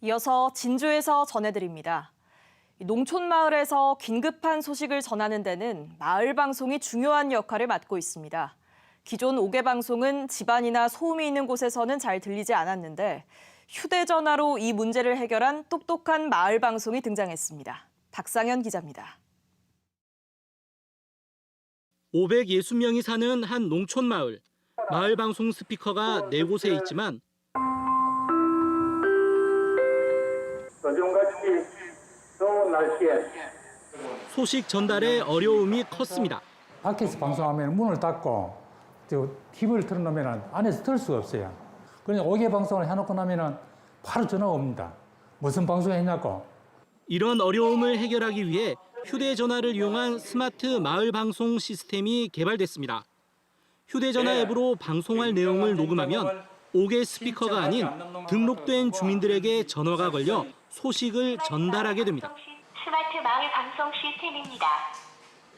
이어서 진주에서 전해드립니다. 농촌 마을에서 긴급한 소식을 전하는 데는 마을 방송이 중요한 역할을 맡고 있습니다. 기존 5개 방송은 집안이나 소음이 있는 곳에서는 잘 들리지 않았는데 휴대전화로 이 문제를 해결한 똑똑한 마을 방송이 등장했습니다. 박상현 기자입니다. 560명이 사는 한 농촌 마을. 마을 방송 스피커가 4곳에 있지만 요즘같이 더운 날씨에 소식 전달에 어려움이 컸습니다. 밖에서 방송하면 문을 닫고 TV를 틀어놓으면 안에서 들을 수가 없어요. 그러니 5개 방송을 해놓고 나면 바로 전화가 옵니다. 무슨 방송 했냐고. 이런 어려움을 해결하기 위해 휴대전화를 이용한 스마트 마을 방송 시스템이 개발됐습니다. 휴대전화 앱으로 방송할 내용을 녹음하면 5개 스피커가 아닌 등록된 주민들에게 전화가 걸려 소식을 전달하게 됩니다. 스마트 마을 방송 시스템입니다.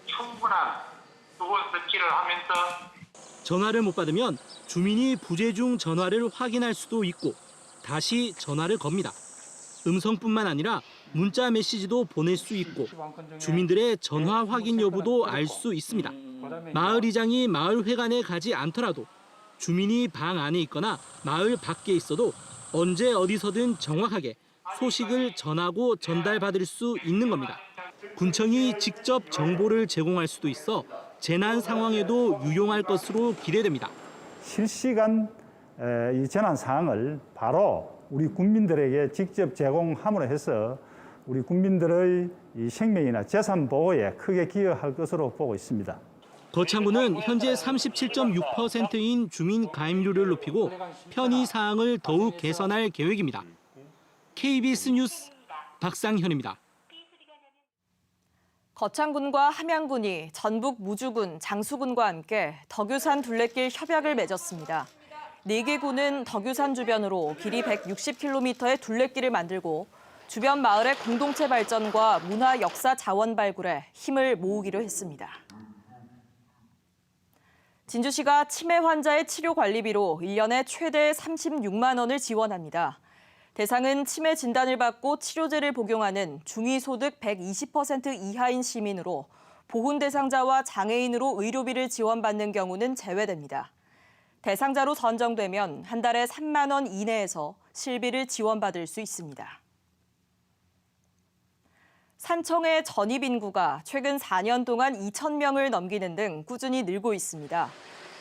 충분한 수분 섭취를 하면서 전화를 못 받으면 주민이 부재 중 전화를 확인할 수도 있고 다시 전화를 겁니다. 음성뿐만 아니라 문자 메시지도 보낼 수 있고 주민들의 전화 확인 여부도 알 수 있습니다. 마을 이장이 마을 회관에 가지 않더라도 주민이 방 안에 있거나 마을 밖에 있어도 언제 어디서든 정확하게 소식을 전하고 전달받을 수 있는 겁니다. 군청이 직접 정보를 제공할 수도 있어 재난 상황에도 유용할 것으로 기대됩니다. 실시간 이 재난 상황을 바로 우리 국민들에게 직접 제공함으로 해서 우리 국민들의 이 생명이나 재산 보호에 크게 기여할 것으로 보고 있습니다. 거창군은 현재 37.6%인 주민 가입률을 높이고 편의 사항을 더욱 개선할 계획입니다. KBS 뉴스 박상현입니다. 거창군과 함양군이 전북 무주군, 장수군과 함께 덕유산 둘레길 협약을 맺었습니다. 4개 군은 덕유산 주변으로 길이 160km의 둘레길을 만들고 주변 마을의 공동체 발전과 문화 역사 자원 발굴에 힘을 모으기로 했습니다. 진주시가 치매 환자의 치료 관리비로 1년에 최대 36만 원을 지원합니다. 대상은 치매 진단을 받고 치료제를 복용하는 중위소득 120% 이하인 시민으로 보훈 대상자와 장애인으로 의료비를 지원받는 경우는 제외됩니다. 대상자로 선정되면 한 달에 3만 원 이내에서 실비를 지원받을 수 있습니다. 산청의 전입 인구가 최근 4년 동안 2,000명을 넘기는 등 꾸준히 늘고 있습니다.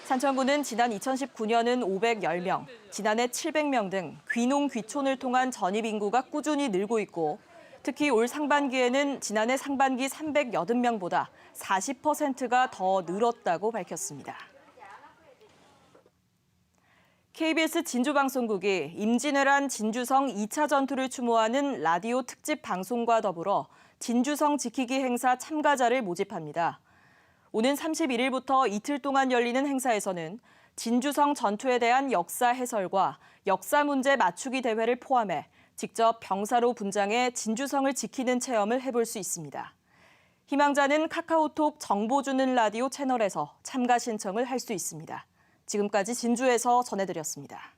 산청구는 지난 2019년은 510명, 지난해 700명 등 귀농 귀촌을 통한 전입 인구가 꾸준히 늘고 있고 특히 올 상반기에는 지난해 상반기 380명보다 40%가 더 늘었다고 밝혔습니다. KBS 진주방송국이 임진왜란 진주성 2차 전투를 추모하는 라디오 특집 방송과 더불어 진주성 지키기 행사 참가자를 모집합니다. 오는 31일부터 이틀 동안 열리는 행사에서는 진주성 전투에 대한 역사 해설과 역사 문제 맞추기 대회를 포함해 직접 병사로 분장해 진주성을 지키는 체험을 해볼 수 있습니다. 희망자는 카카오톡 정보 주는 라디오 채널에서 참가 신청을 할 수 있습니다. 지금까지 진주에서 전해드렸습니다.